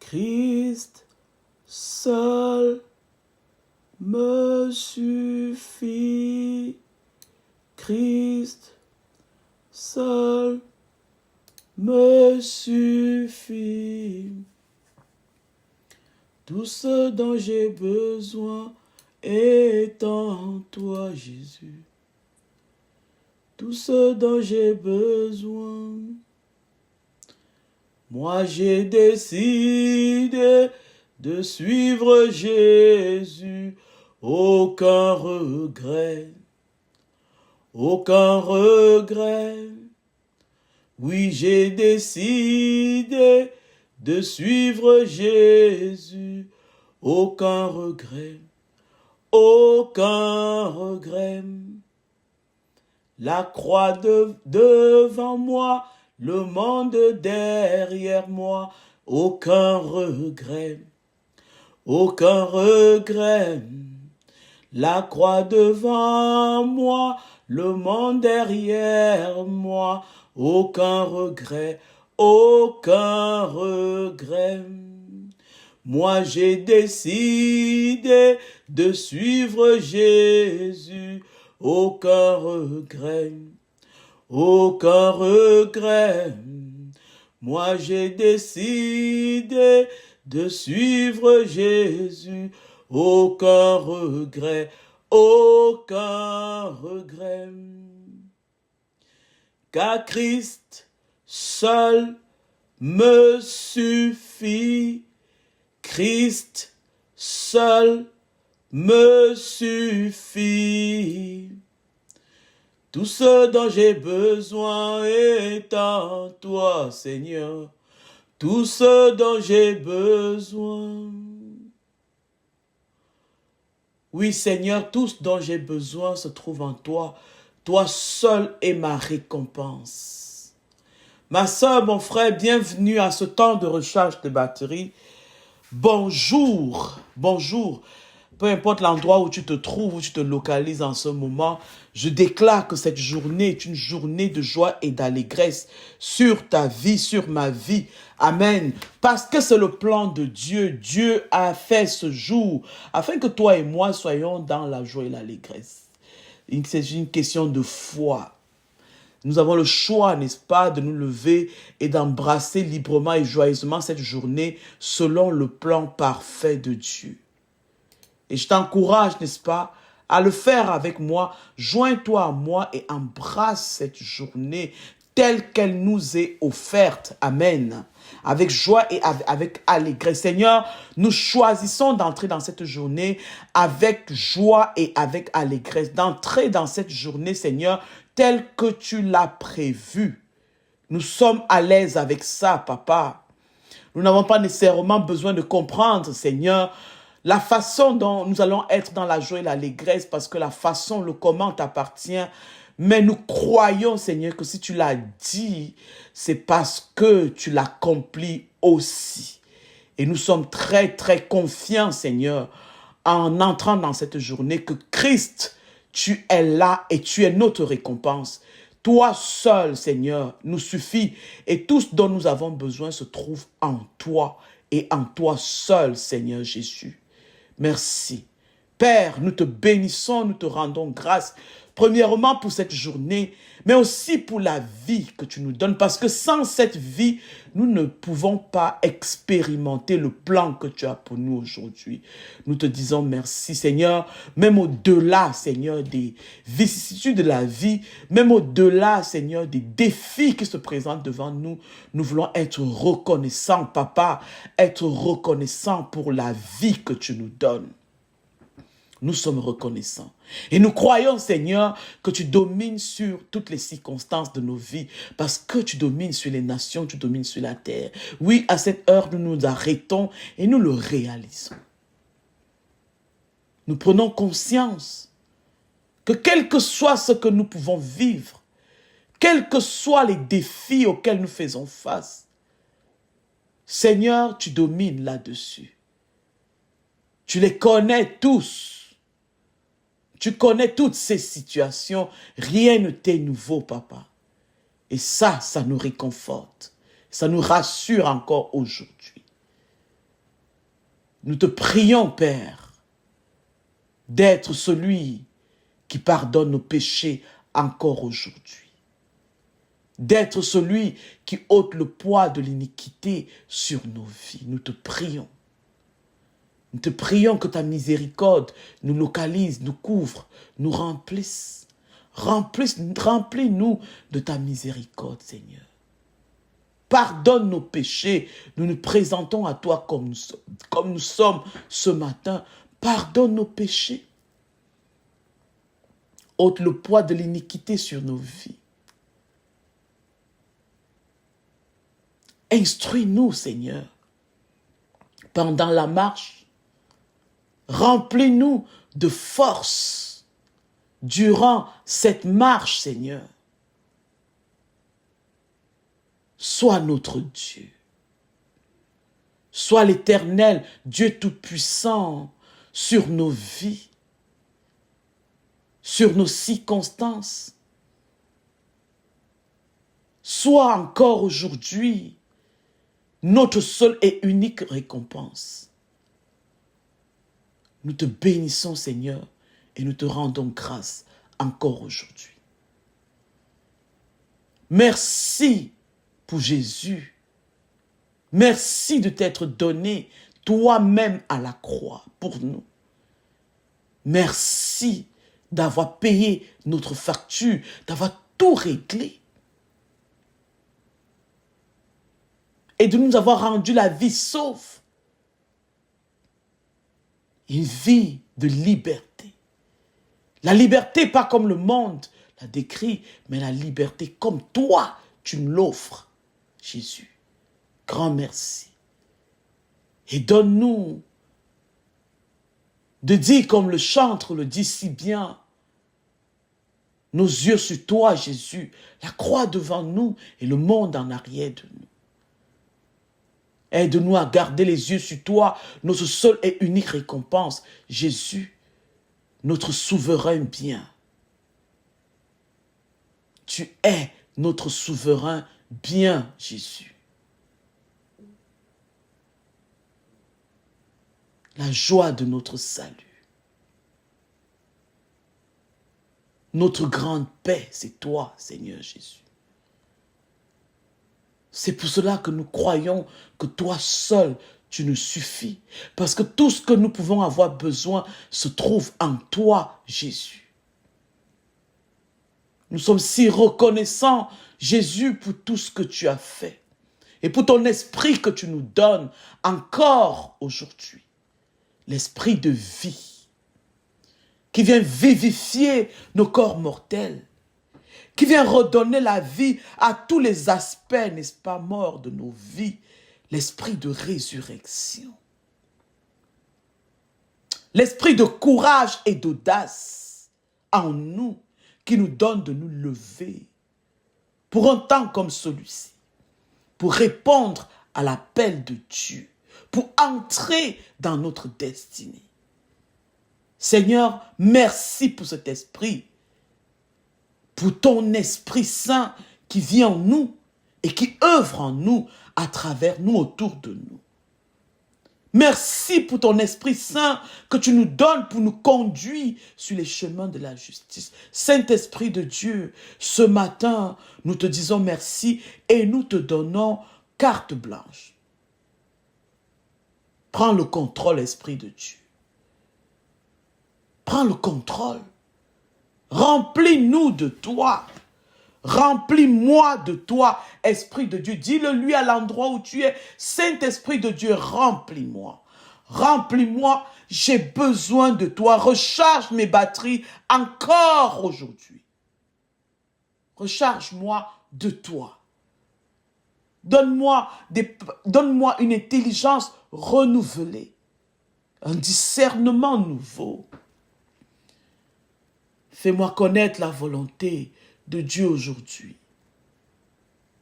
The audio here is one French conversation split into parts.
Christ seul me suffit. Christ seul me suffit. Tout ce dont j'ai besoin est en toi, Jésus. Tout ce dont j'ai besoin. Moi j'ai décidé de suivre Jésus. Aucun regret. Aucun regret. Oui, j'ai décidé de suivre Jésus. Aucun regret. Aucun regret. La croix devant moi, le monde derrière moi. Aucun regret. Aucun regret. La croix devant moi, le monde derrière moi. Aucun regret. Aucun regret. Moi j'ai décidé de suivre Jésus. Aucun regret. Aucun regret. Moi j'ai décidé de suivre Jésus. Aucun regret. Aucun regret. Car Christ seul me suffit. Christ seul me suffit. Tout ce dont j'ai besoin est en toi, Seigneur. Tout ce dont j'ai besoin. Oui, Seigneur, tout ce dont j'ai besoin se trouve en toi. Toi seul est ma récompense. Ma soeur, mon frère, bienvenue à ce temps de recharge de batterie. Bonjour, bonjour. Peu importe l'endroit où tu te trouves, où tu te localises en ce moment, je déclare que cette journée est une journée de joie et d'allégresse sur ta vie, sur ma vie. Amen. Parce que c'est le plan de Dieu. Dieu a fait ce jour afin que toi et moi soyons dans la joie et l'allégresse. C'est une question de foi. Nous avons le choix, n'est-ce pas, de nous lever et d'embrasser librement et joyeusement cette journée selon le plan parfait de Dieu. Et je t'encourage, n'est-ce pas, à le faire avec moi. Joins-toi à moi et embrasse cette journée telle qu'elle nous est offerte. Amen. Avec joie et avec allégresse. Seigneur, nous choisissons d'entrer dans cette journée avec joie et avec allégresse. D'entrer dans cette journée, Seigneur, telle que tu l'as prévue. Nous sommes à l'aise avec ça, Papa. Nous n'avons pas nécessairement besoin de comprendre, Seigneur, la façon dont nous allons être dans la joie et l'allégresse, parce que la façon, le comment t'appartient. Mais nous croyons, Seigneur, que si tu l'as dit, c'est parce que tu l'accomplis aussi. Et nous sommes très, très confiants, Seigneur, en entrant dans cette journée, que Christ, tu es là et tu es notre récompense. Toi seul, Seigneur, nous suffit. Et tout ce dont nous avons besoin se trouve en toi et en toi seul, Seigneur Jésus. Merci. Père, nous te bénissons, nous te rendons grâce, premièrement pour cette journée, mais aussi pour la vie que tu nous donnes, parce que sans cette vie, nous ne pouvons pas expérimenter le plan que tu as pour nous aujourd'hui. Nous te disons merci, Seigneur, même au-delà, Seigneur, des vicissitudes de la vie, même au-delà, Seigneur, des défis qui se présentent devant nous, nous voulons être reconnaissants, Papa, être reconnaissants pour la vie que tu nous donnes. Nous sommes reconnaissants. Et nous croyons, Seigneur, que tu domines sur toutes les circonstances de nos vies, parce que tu domines sur les nations, tu domines sur la terre. Oui, à cette heure, nous nous arrêtons et nous le réalisons. Nous prenons conscience que quel que soit ce que nous pouvons vivre, quels que soient les défis auxquels nous faisons face, Seigneur, tu domines là-dessus. Tu les connais tous. Tu connais toutes ces situations. Rien ne t'est nouveau, Papa. Et ça nous réconforte. Ça nous rassure encore aujourd'hui. Nous te prions, Père, d'être celui qui pardonne nos péchés encore aujourd'hui. D'être celui qui ôte le poids de l'iniquité sur nos vies. Nous te prions. Nous te prions que ta miséricorde nous localise, nous couvre, nous remplisse. Remplis-nous de ta miséricorde, Seigneur. Pardonne nos péchés. Nous nous présentons à toi comme nous sommes ce matin. Pardonne nos péchés. Ôte le poids de l'iniquité sur nos vies. Instruis-nous, Seigneur, pendant la marche. Remplis-nous de force durant cette marche, Seigneur. Sois notre Dieu. Sois l'Éternel, Dieu Tout-Puissant, sur nos vies, sur nos circonstances. Sois encore aujourd'hui notre seule et unique récompense. Nous te bénissons, Seigneur, et nous te rendons grâce encore aujourd'hui. Merci pour Jésus. Merci de t'être donné toi-même à la croix pour nous. Merci d'avoir payé notre facture, d'avoir tout réglé. Et de nous avoir rendu la vie sauve. Une vie de liberté. La liberté, pas comme le monde la décrit, mais la liberté comme toi, tu me l'offres, Jésus. Grand merci. Et donne-nous de dire comme le chantre le dit si bien, nos yeux sur toi, Jésus, la croix devant nous et le monde en arrière de nous. Aide-nous à garder les yeux sur toi, notre seule et unique récompense, Jésus, notre souverain bien. Tu es notre souverain bien, Jésus. La joie de notre salut. Notre grande paix, c'est toi, Seigneur Jésus. C'est pour cela que nous croyons que toi seul, tu nous suffis. Parce que tout ce que nous pouvons avoir besoin se trouve en toi, Jésus. Nous sommes si reconnaissants, Jésus, pour tout ce que tu as fait. Et pour ton esprit que tu nous donnes encore aujourd'hui. L'esprit de vie. Qui vient vivifier nos corps mortels. Qui vient redonner la vie à tous les aspects, n'est-ce pas, morts de nos vies. L'esprit de résurrection. L'esprit de courage et d'audace en nous, qui nous donne de nous lever pour un temps comme celui-ci, pour répondre à l'appel de Dieu, pour entrer dans notre destinée. Seigneur, merci pour cet esprit, pour ton Esprit Saint qui vit en nous et qui œuvre en nous, à travers nous, autour de nous. Merci pour ton Esprit Saint que tu nous donnes pour nous conduire sur les chemins de la justice. Saint-Esprit de Dieu, ce matin, nous te disons merci et nous te donnons carte blanche. Prends le contrôle, Esprit de Dieu. Prends le contrôle. Remplis-nous de toi. Remplis-moi de toi, Esprit de Dieu. Dis-le lui à l'endroit où tu es. Saint-Esprit de Dieu, remplis-moi. Remplis-moi, j'ai besoin de toi. Recharge mes batteries encore aujourd'hui. Recharge-moi de toi. Donne-moi une intelligence renouvelée. Un discernement nouveau. Fais-moi connaître la volonté de Dieu aujourd'hui.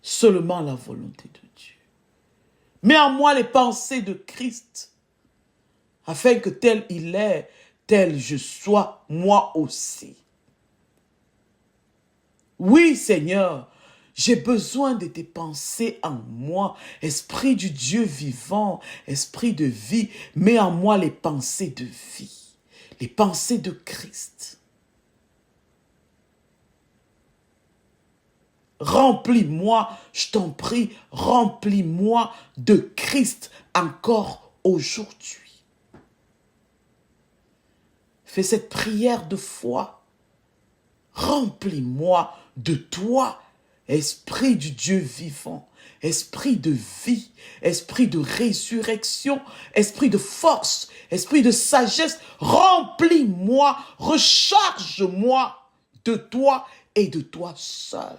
Seulement la volonté de Dieu. Mets en moi les pensées de Christ, afin que tel il est, tel je sois moi aussi. Oui, Seigneur, J'ai besoin de tes pensées en moi. Esprit du Dieu vivant, esprit de vie, mets en moi les pensées de vie, les pensées de Christ. Remplis-moi, je t'en prie, remplis-moi de Christ encore aujourd'hui. Fais cette prière de foi. Remplis-moi de toi, esprit du Dieu vivant, esprit de vie, esprit de résurrection, esprit de force, esprit de sagesse. Remplis-moi, recharge-moi de toi et de toi seul.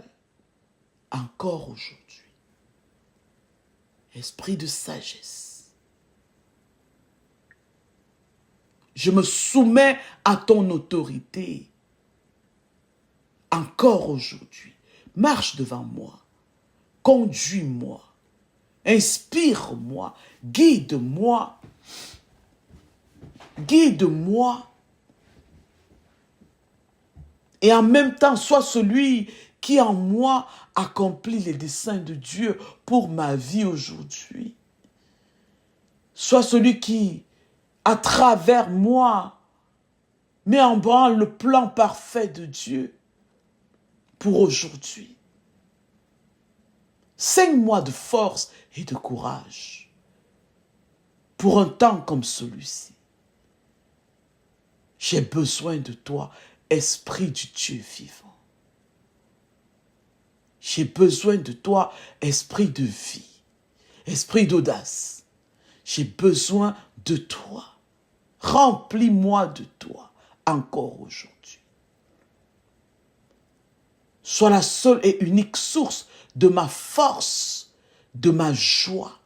Encore aujourd'hui. Esprit de sagesse. Je me soumets à ton autorité. Encore aujourd'hui. Marche devant moi. Conduis-moi. Inspire-moi. Guide-moi. Guide-moi. Et en même temps, sois celui qui en moi accomplit les desseins de Dieu pour ma vie aujourd'hui. Sois celui qui, à travers moi, met en branle le plan parfait de Dieu pour aujourd'hui. Saigne-moi de force et de courage pour un temps comme celui-ci. J'ai besoin de toi, Esprit du Dieu vivant. J'ai besoin de toi, esprit de vie, esprit d'audace. J'ai besoin de toi. Remplis-moi de toi encore aujourd'hui. Sois la seule et unique source de ma force, de ma joie.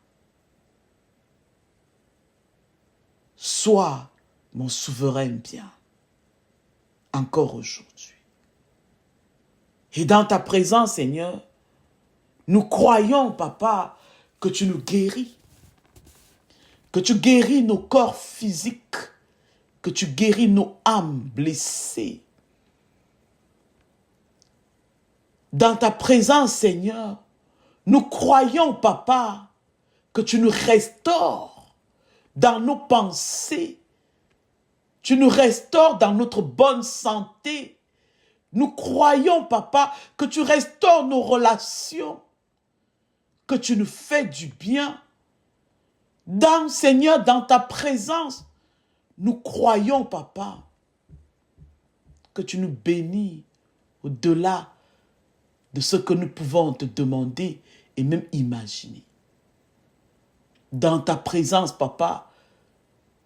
Sois mon souverain bien encore aujourd'hui. Et dans ta présence, Seigneur, nous croyons, Papa, que tu nous guéris. Que tu guéris nos corps physiques. Que tu guéris nos âmes blessées. Dans ta présence, Seigneur, nous croyons, Papa, que tu nous restaures dans nos pensées. Tu nous restaures dans notre bonne santé. Nous croyons, Papa, que tu restaures nos relations, que tu nous fais du bien. Seigneur, dans ta présence, nous croyons, Papa, que tu nous bénis au-delà de ce que nous pouvons te demander et même imaginer. Dans ta présence, Papa,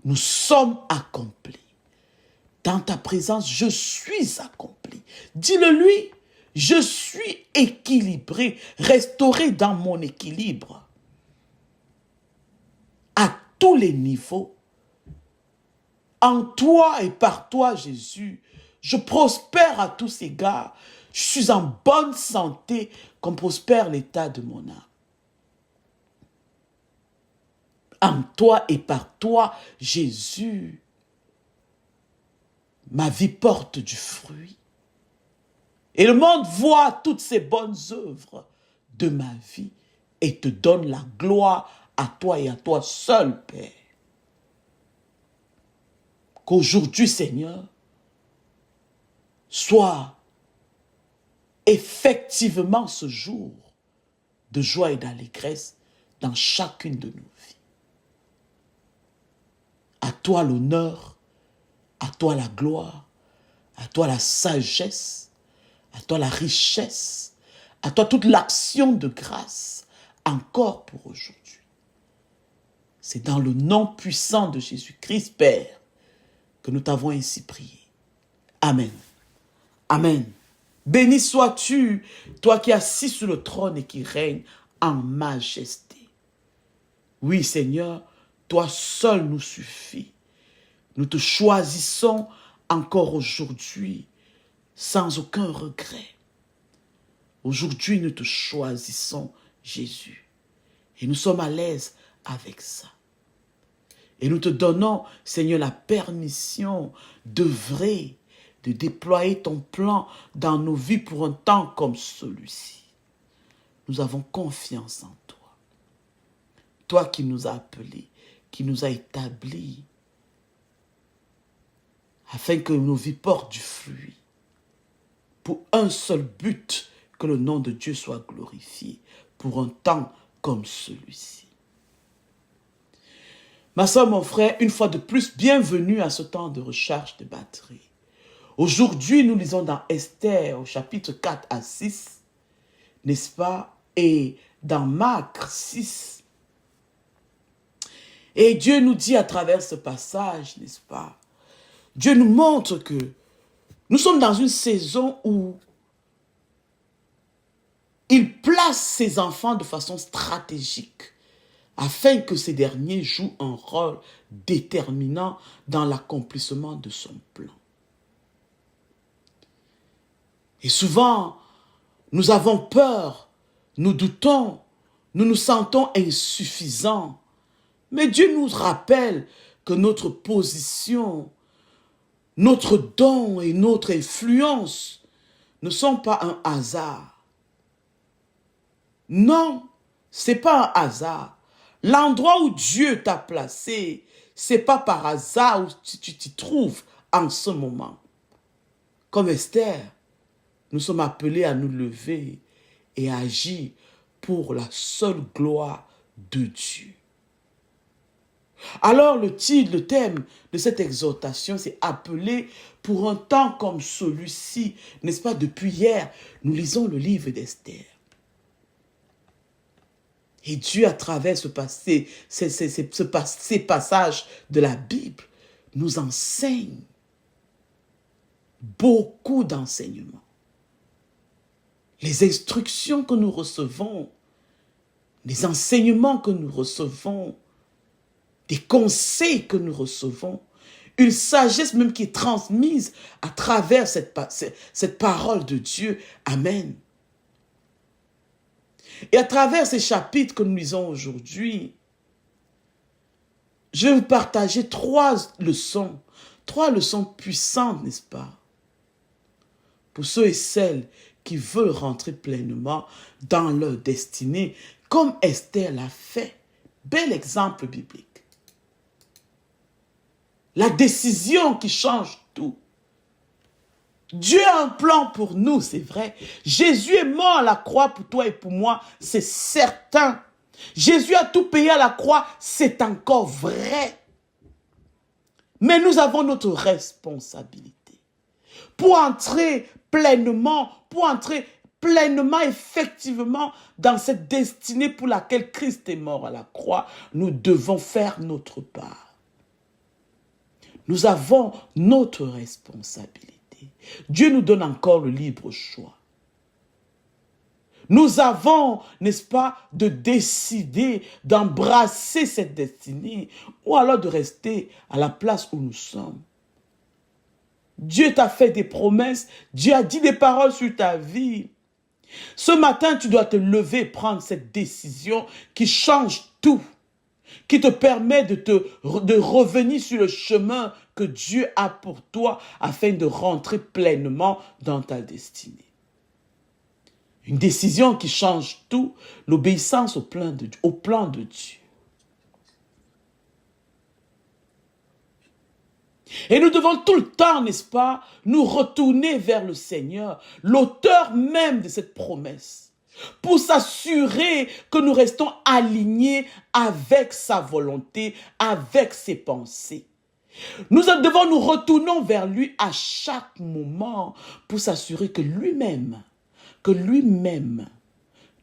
nous sommes accomplis. Dans ta présence, je suis accompli. Dis-le lui, je suis équilibré, restauré dans mon équilibre. À tous les niveaux. En toi et par toi, Jésus, je prospère à tous égards. Je suis en bonne santé, comme prospère l'état de mon âme. En toi et par toi, Jésus, ma vie porte du fruit. Et le monde voit toutes ces bonnes œuvres de ma vie et te donne la gloire à toi et à toi seul, Père. Qu'aujourd'hui, Seigneur, soit effectivement ce jour de joie et d'allégresse dans chacune de nos vies. À toi l'honneur, à toi la gloire, à toi la sagesse, à toi la richesse, à toi toute l'action de grâce, encore pour aujourd'hui. C'est dans le nom puissant de Jésus-Christ, Père, que nous t'avons ainsi prié. Amen. Amen. Béni sois-tu, toi qui es assis sur le trône et qui règnes en majesté. Oui, Seigneur, toi seul nous suffit. Nous te choisissons encore aujourd'hui sans aucun regret. Aujourd'hui, nous te choisissons, Jésus. Et nous sommes à l'aise avec ça. Et nous te donnons, Seigneur, la permission d'œuvrer, de déployer ton plan dans nos vies pour un temps comme celui-ci. nous avons confiance en toi. Toi qui nous as appelés, qui nous as établis, afin que nos vies portent du fruit, pour un seul but, que le nom de Dieu soit glorifié, pour un temps comme celui-ci. Ma soeur, mon frère, une fois de plus, bienvenue à ce temps de recharge de batterie. Aujourd'hui, nous lisons dans Esther, au chapitre 4 à 6, n'est-ce pas? Et dans Marc 6. Et Dieu nous dit à travers ce passage, n'est-ce pas? Dieu nous montre que nous sommes dans une saison où il place ses enfants de façon stratégique afin que ces derniers jouent un rôle déterminant dans l'accomplissement de son plan. Et souvent, nous avons peur, nous doutons, nous nous sentons insuffisants. Mais Dieu nous rappelle que notre position, notre don et notre influence ne sont pas un hasard. Non, ce n'est pas un hasard. L'endroit où Dieu t'a placé, ce n'est pas par hasard où tu t'y trouves en ce moment. Comme Esther, nous sommes appelés à nous lever et à agir pour la seule gloire de Dieu. Alors le titre, le thème de cette exhortation, c'est appelé pour un temps comme celui-ci. N'est-ce pas, depuis hier, nous lisons le livre d'Esther. Et Dieu, à travers ces passages de la Bible, nous enseigne beaucoup d'enseignements. Les instructions que nous recevons, les enseignements que nous recevons, des conseils que nous recevons, une sagesse même qui est transmise à travers cette parole de Dieu. Amen. Et à travers ces chapitres que nous lisons aujourd'hui, je vais vous partager trois leçons puissantes, n'est-ce pas? Pour ceux et celles qui veulent rentrer pleinement dans leur destinée, comme Esther l'a fait. Bel exemple biblique. La décision qui change tout. Dieu a un plan pour nous, c'est vrai. Jésus est mort à la croix pour toi et pour moi, c'est certain. Jésus a tout payé à la croix, c'est encore vrai. Mais nous avons notre responsabilité. Pour entrer pleinement, effectivement, dans cette destinée pour laquelle Christ est mort à la croix, nous devons faire notre part. Nous avons notre responsabilité. Dieu nous donne encore le libre choix. Nous avons, n'est-ce pas, de décider d'embrasser cette destinée ou alors de rester à la place où nous sommes. Dieu t'a fait des promesses, Dieu a dit des paroles sur ta vie. Ce matin, tu dois te lever et prendre cette décision qui change tout, qui te permet de revenir sur le chemin que Dieu a pour toi afin de rentrer pleinement dans ta destinée. Une décision qui change tout, l'obéissance au plan de Dieu. Et nous devons tout le temps, n'est-ce pas, nous retourner vers le Seigneur, l'auteur même de cette promesse, pour s'assurer que nous restons alignés avec sa volonté, avec ses pensées. Nous devons nous retourner vers lui à chaque moment pour s'assurer que lui-même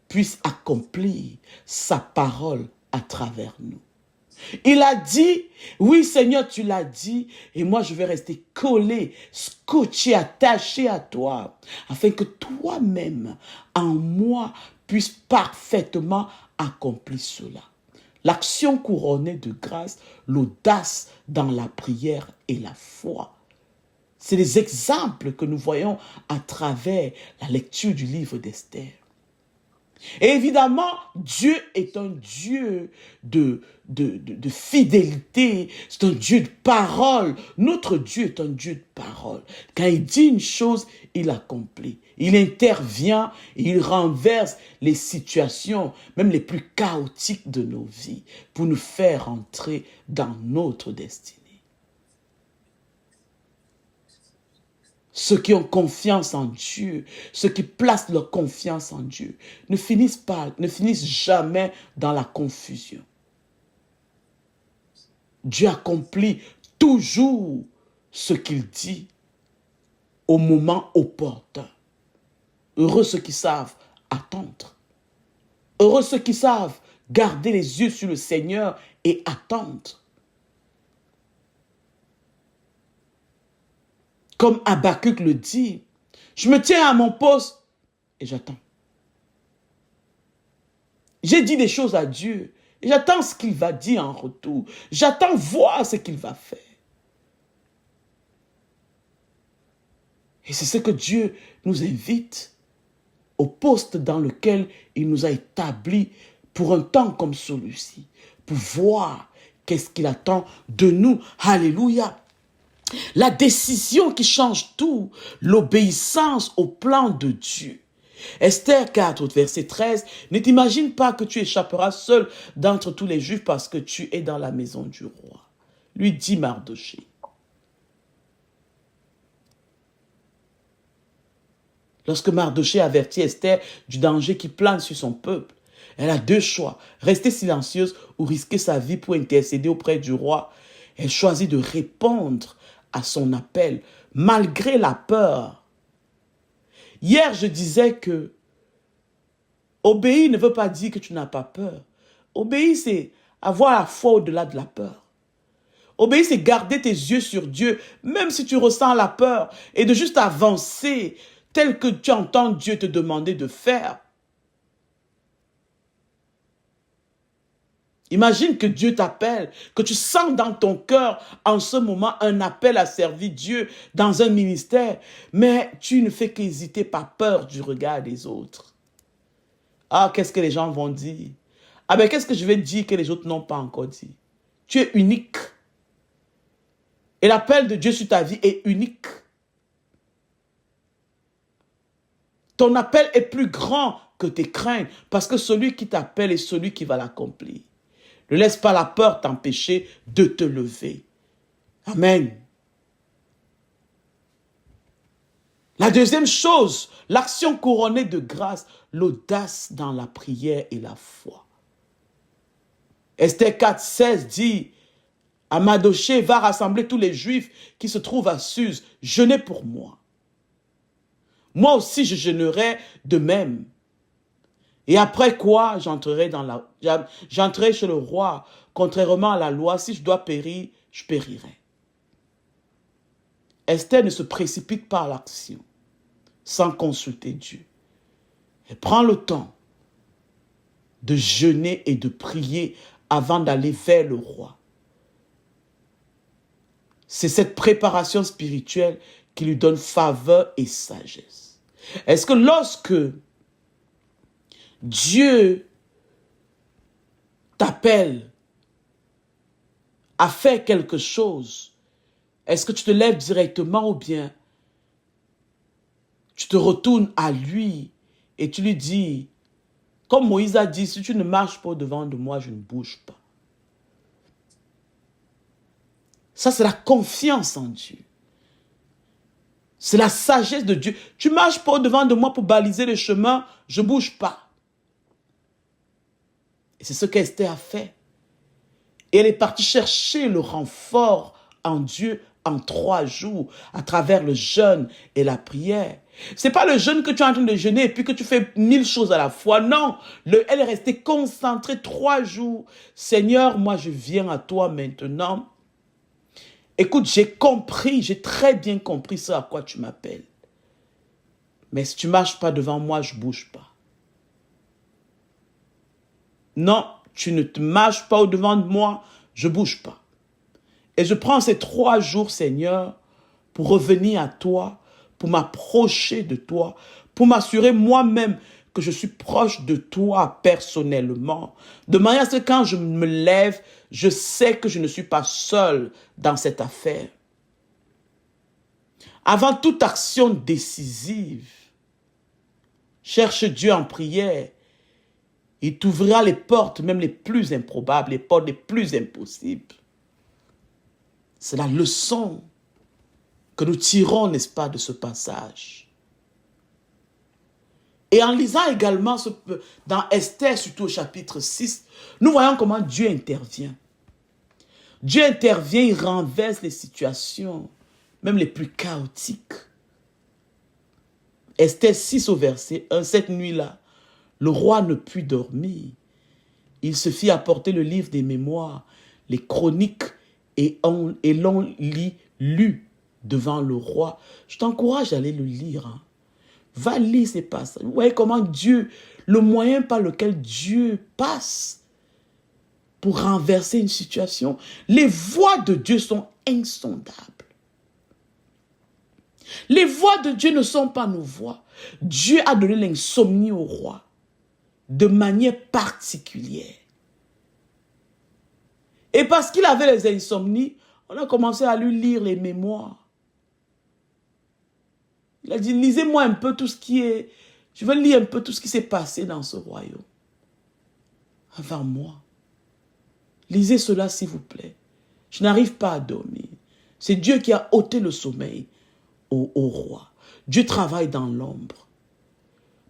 puisse accomplir sa parole à travers nous. Il a dit, oui Seigneur, tu l'as dit, et moi je vais rester collé, scotché, attaché à toi, afin que toi-même, en moi, puisse parfaitement accomplir cela. L'action couronnée de grâce, l'audace dans la prière et la foi. C'est les exemples que nous voyons à travers la lecture du livre d'Esther. Et évidemment, Dieu est un Dieu de fidélité, c'est un Dieu de parole. Notre Dieu est un Dieu de parole. Quand il dit une chose, il accomplit. Il intervient, il renverse les situations, même les plus chaotiques de nos vies, pour nous faire entrer dans notre destinée. Ceux qui ont confiance en Dieu, ceux qui placent leur confiance en Dieu, ne finissent jamais dans la confusion. Dieu accomplit toujours ce qu'il dit au moment opportun. Heureux ceux qui savent attendre. Heureux ceux qui savent garder les yeux sur le Seigneur et attendre. Comme Habakkuk le dit, je me tiens à mon poste et j'attends. J'ai dit des choses à Dieu et j'attends ce qu'il va dire en retour. J'attends voir ce qu'il va faire. Et c'est ce que Dieu nous invite au poste dans lequel il nous a établis pour un temps comme celui-ci, pour voir qu'est-ce qu'il attend de nous. Alléluia. La décision qui change tout, l'obéissance au plan de Dieu. Esther 4, verset 13, ne t'imagine pas que tu échapperas seul d'entre tous les Juifs parce que tu es dans la maison du roi. Lui dit Mardoché. Lorsque Mardoché avertit Esther du danger qui plane sur son peuple, elle a deux choix, rester silencieuse ou risquer sa vie pour intercéder auprès du roi. Elle choisit de répondre à son appel, malgré la peur. Hier, je disais que obéir ne veut pas dire que tu n'as pas peur. Obéir, c'est avoir la foi au-delà de la peur. Obéir, c'est garder tes yeux sur Dieu, même si tu ressens la peur, et de juste avancer tel que tu entends Dieu te demander de faire. Imagine que Dieu t'appelle, que tu sens dans ton cœur en ce moment un appel à servir Dieu dans un ministère, mais tu ne fais qu'hésiter par peur du regard des autres. Ah, qu'est-ce que les gens vont dire? Ah ben, qu'est-ce que je vais dire que les autres n'ont pas encore dit? Tu es unique. Et l'appel de Dieu sur ta vie est unique. Ton appel est plus grand que tes craintes, parce que celui qui t'appelle est celui qui va l'accomplir. Ne laisse pas la peur t'empêcher de te lever. Amen. La deuxième chose, l'action couronnée de grâce, l'audace dans la prière et la foi. Esther 4, 16 dit, Mardoché va rassembler tous les Juifs qui se trouvent à Suse, jeûnez pour moi. Moi aussi je jeûnerai de même. Et après quoi, j'entrerai chez le roi. Contrairement à la loi, si je dois périr, je périrai. Esther ne se précipite pas à l'action sans consulter Dieu. Elle prend le temps de jeûner et de prier avant d'aller vers le roi. C'est cette préparation spirituelle qui lui donne faveur et sagesse. Est-ce que lorsque Dieu t'appelle à faire quelque chose, est-ce que tu te lèves directement ou bien tu te retournes à lui et tu lui dis, comme Moïse a dit, si tu ne marches pas devant de moi, je ne bouge pas. Ça, c'est la confiance en Dieu. C'est la sagesse de Dieu. Tu ne marches pas devant de moi pour baliser le chemin, je ne bouge pas. Et c'est ce qu'Esther a fait. Et elle est partie chercher le renfort en Dieu en 3 jours, à travers le jeûne et la prière. Ce n'est pas le jeûne que tu es en train de jeûner et puis que tu fais 1000 choses à la fois. Non, elle est restée concentrée 3 jours. Seigneur, moi je viens à toi maintenant. Écoute, j'ai compris, j'ai très bien compris ce à quoi tu m'appelles. Mais si tu ne marches pas devant moi, je ne bouge pas. Non, tu ne te marches pas au-devant de moi, je ne bouge pas. Et je prends ces 3 jours, Seigneur, pour revenir à toi, pour m'approcher de toi, pour m'assurer moi-même que je suis proche de toi personnellement. De manière à ce que quand je me lève, je sais que je ne suis pas seul dans cette affaire. Avant toute action décisive, cherche Dieu en prière. Il t'ouvrira les portes, même les plus improbables, les portes les plus impossibles. C'est la leçon que nous tirons, n'est-ce pas, de ce passage. Et en lisant également dans Esther, surtout au chapitre 6, nous voyons comment Dieu intervient. Dieu intervient, il renverse les situations, même les plus chaotiques. Esther 6 au verset 1, cette nuit-là, le roi ne put dormir. Il se fit apporter le livre des mémoires, les chroniques, et l'on lut devant le roi. Je t'encourage à aller le lire. Hein. Va lire ces passages. Vous voyez comment Dieu, le moyen par lequel Dieu passe pour renverser une situation. Les voies de Dieu sont insondables. Les voies de Dieu ne sont pas nos voies. Dieu a donné l'insomnie au roi de manière particulière. Et parce qu'il avait les insomnies, on a commencé à lui lire les mémoires. Il a dit, lisez-moi un peu tout ce qui est... Je veux lire un peu tout ce qui s'est passé dans ce royaume. Avant moi. Lisez cela, s'il vous plaît. Je n'arrive pas à dormir. C'est Dieu qui a ôté le sommeil au roi. Dieu travaille dans l'ombre.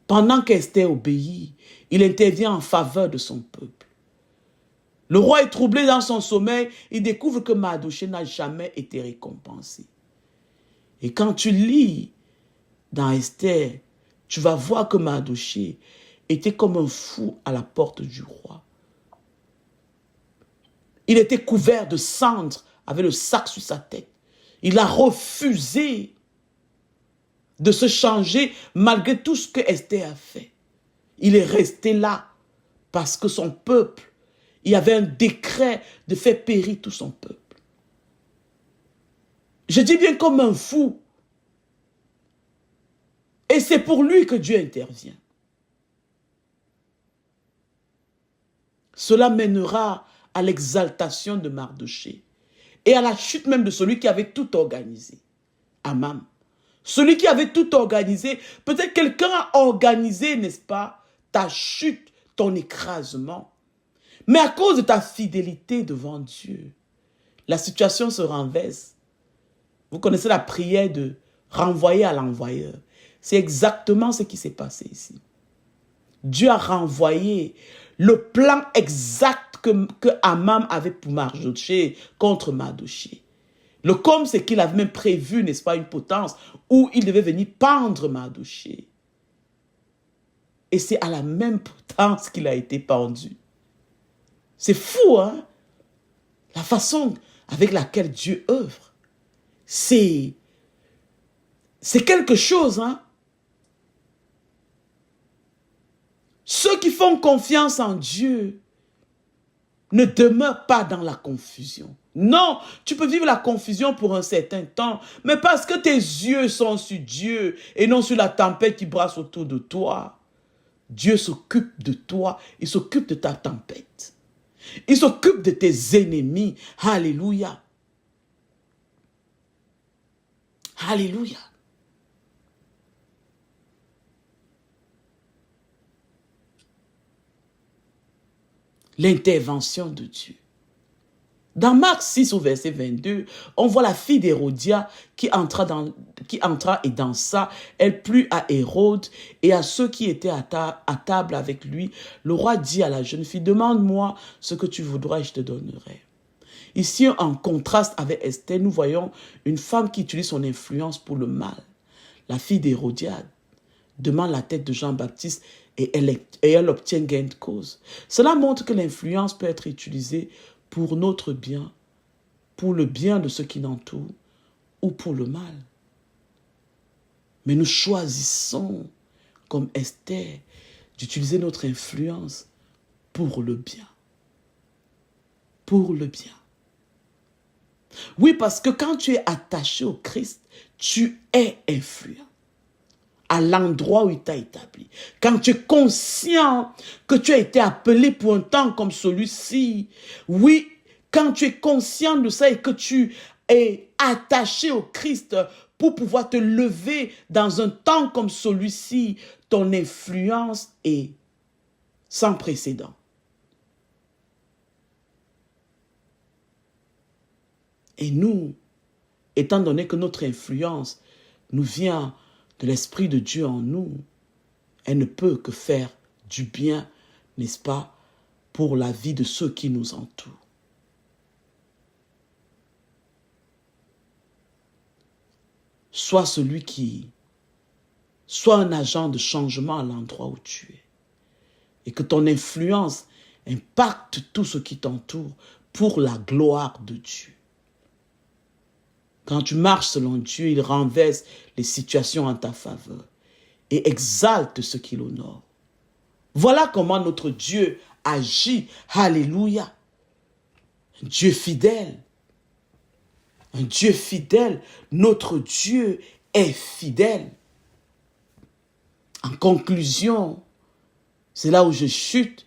Pendant qu'Esther obéit, il intervient en faveur de son peuple. Le roi est troublé dans son sommeil, il découvre que Mardochée n'a jamais été récompensé. Et quand tu lis dans Esther, tu vas voir que Mardochée était comme un fou à la porte du roi. Il était couvert de cendres avec le sac sur sa tête. Il a refusé de se changer malgré tout ce que Esther a fait. Il est resté là parce que son peuple, il y avait un décret de faire périr tout son peuple. Je dis bien comme un fou. Et c'est pour lui que Dieu intervient. Cela mènera à l'exaltation de Mardochée et à la chute même de celui qui avait tout organisé, Aman. Celui qui avait tout organisé, peut-être quelqu'un a organisé, n'est-ce pas, ta chute, ton écrasement. Mais à cause de ta fidélité devant Dieu, la situation se renverse. Vous connaissez la prière de renvoyer à l'envoyeur. C'est exactement ce qui s'est passé ici. Dieu a renvoyé le plan exact que Aman avait pour Mardochée contre Mardochée. Le comme c'est qu'il avait même prévu, n'est-ce pas, une potence où il devait venir pendre Mardochée. Et c'est à la même potence qu'il a été pendu. C'est fou, hein? La façon avec laquelle Dieu œuvre. C'est quelque chose, hein? Ceux qui font confiance en Dieu ne demeurent pas dans la confusion. Non, tu peux vivre la confusion pour un certain temps, mais parce que tes yeux sont sur Dieu et non sur la tempête qui brasse autour de toi. Dieu s'occupe de toi, il s'occupe de ta tempête. Il s'occupe de tes ennemis. Alléluia. Alléluia. L'intervention de Dieu. Dans Marc 6 au verset 22, on voit la fille d'Hérodia qui entra et dansa. Elle plut à Hérode et à ceux qui étaient à table avec lui. Le roi dit à la jeune fille, demande-moi ce que tu voudras et je te donnerai. Ici, en contraste avec Esther, nous voyons une femme qui utilise son influence pour le mal. La fille d'Hérodiade demande la tête de Jean-Baptiste et elle obtient gain de cause. Cela montre que l'influence peut être utilisée pour notre bien, pour le bien de ceux qui l'entourent ou pour le mal. Mais nous choisissons, comme Esther, d'utiliser notre influence pour le bien. Pour le bien. Oui, parce que quand tu es attaché au Christ, tu es influent. à l'endroit où il t'a établi. Quand tu es conscient que tu as été appelé pour un temps comme celui-ci, oui, quand tu es conscient de ça et que tu es attaché au Christ pour pouvoir te lever dans un temps comme celui-ci, ton influence est sans précédent. Et nous, étant donné que notre influence nous vient de l'Esprit de Dieu en nous, elle ne peut que faire du bien, n'est-ce pas, pour la vie de ceux qui nous entourent. Sois celui qui soit un agent de changement à l'endroit où tu es. Et que ton influence impacte tout ce qui t'entoure pour la gloire de Dieu. Quand tu marches selon Dieu, il renverse les situations en ta faveur et exalte ce qu'il honore. Voilà comment notre Dieu agit. Alléluia. Un Dieu fidèle. Un Dieu fidèle. Notre Dieu est fidèle. En conclusion, c'est là où je chute.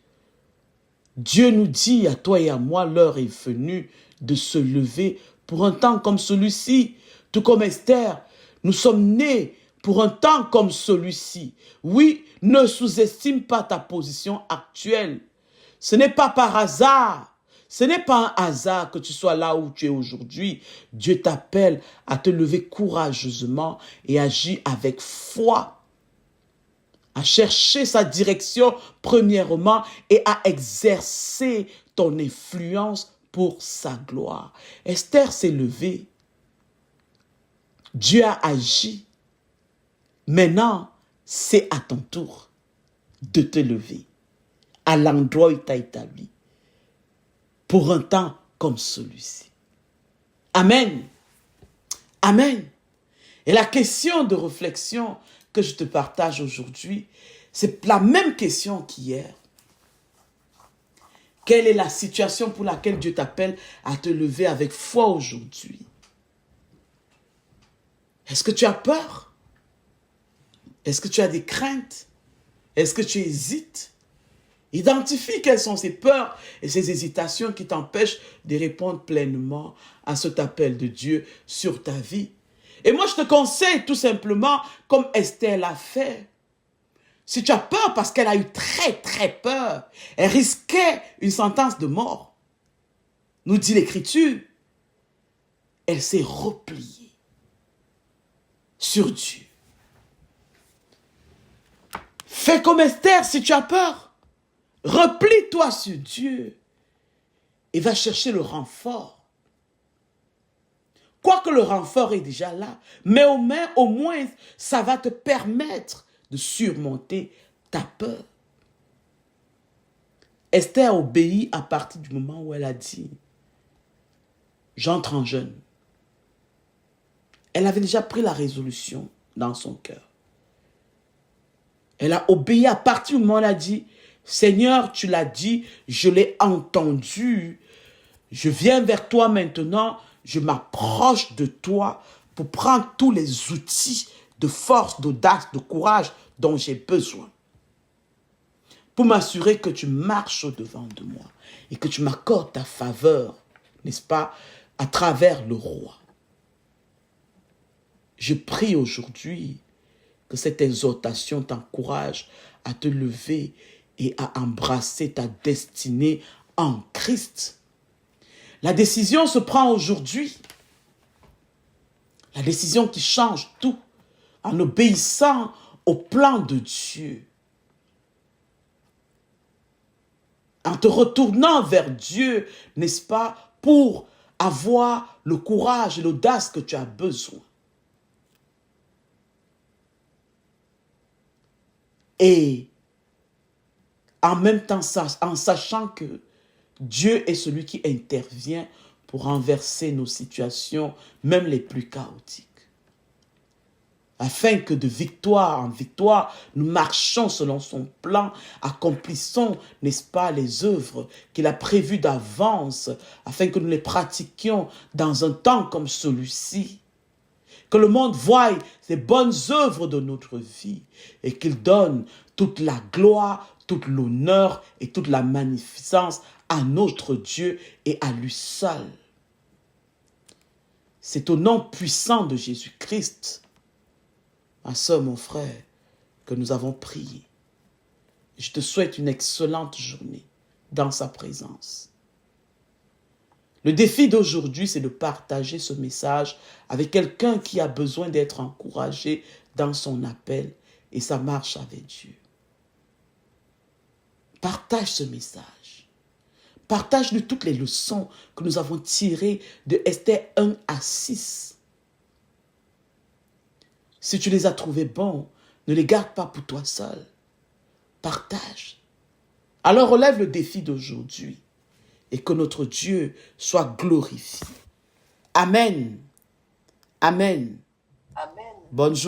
Dieu nous dit à toi et à moi, l'heure est venue de se lever pour un temps comme celui-ci. Tout comme Esther, nous sommes nés pour un temps comme celui-ci. Oui, ne sous-estime pas ta position actuelle. Ce n'est pas par hasard. Ce n'est pas un hasard que tu sois là où tu es aujourd'hui. Dieu t'appelle à te lever courageusement et agir avec foi. À chercher sa direction premièrement et à exercer ton influence pour sa gloire. Esther s'est levée. Dieu a agi. Maintenant, c'est à ton tour de te lever à l'endroit où il t'a établi pour un temps comme celui-ci. Amen. Amen. Et la question de réflexion que je te partage aujourd'hui, c'est la même question qu'hier. Quelle est la situation pour laquelle Dieu t'appelle à te lever avec foi aujourd'hui? Est-ce que tu as peur? Est-ce que tu as des craintes? Est-ce que tu hésites? Identifie quelles sont ces peurs et ces hésitations qui t'empêchent de répondre pleinement à cet appel de Dieu sur ta vie. Et moi, je te conseille tout simplement, comme Esther l'a fait. Si tu as peur, parce qu'elle a eu très, très peur, elle risquait une sentence de mort. Nous dit l'Écriture, elle s'est repliée sur Dieu. Fais comme Esther si tu as peur. Replie-toi sur Dieu et va chercher le renfort. Quoique le renfort est déjà là, mais au moins, ça va te permettre de surmonter ta peur. Esther obéit à partir du moment où elle a dit « J'entre en jeûne ». Elle avait déjà pris la résolution dans son cœur. Elle a obéi à partir du moment où elle a dit « Seigneur, tu l'as dit, je l'ai entendu, je viens vers toi maintenant, je m'approche de toi pour prendre tous les outils de force, d'audace, de courage dont j'ai besoin. Pour m'assurer que tu marches au-devant de moi et que tu m'accordes ta faveur, n'est-ce pas, à travers le roi. Je prie aujourd'hui que cette exhortation t'encourage à te lever et à embrasser ta destinée en Christ. La décision se prend aujourd'hui. La décision qui change tout en obéissant au plan de Dieu. En te retournant vers Dieu, n'est-ce pas, pour avoir le courage et l'audace que tu as besoin. Et en même temps, en sachant que Dieu est celui qui intervient pour renverser nos situations, même les plus chaotiques. Afin que de victoire en victoire, nous marchons selon son plan, accomplissons, n'est-ce pas, les œuvres qu'il a prévues d'avance, afin que nous les pratiquions dans un temps comme celui-ci. Que le monde voie ces bonnes œuvres de notre vie et qu'il donne toute la gloire, toute l'honneur et toute la magnificence à notre Dieu et à lui seul. C'est au nom puissant de Jésus-Christ, ma soeur, mon frère, que nous avons prié. Je te souhaite une excellente journée dans sa présence. Le défi d'aujourd'hui, c'est de partager ce message avec quelqu'un qui a besoin d'être encouragé dans son appel et sa marche avec Dieu. Partage ce message. Partage-lui toutes les leçons que nous avons tirées de Esther 1 à 6. Si tu les as trouvés bons, ne les garde pas pour toi seul. Partage. Alors relève le défi d'aujourd'hui et que notre Dieu soit glorifié. Amen. Amen. Amen. Bonne journée.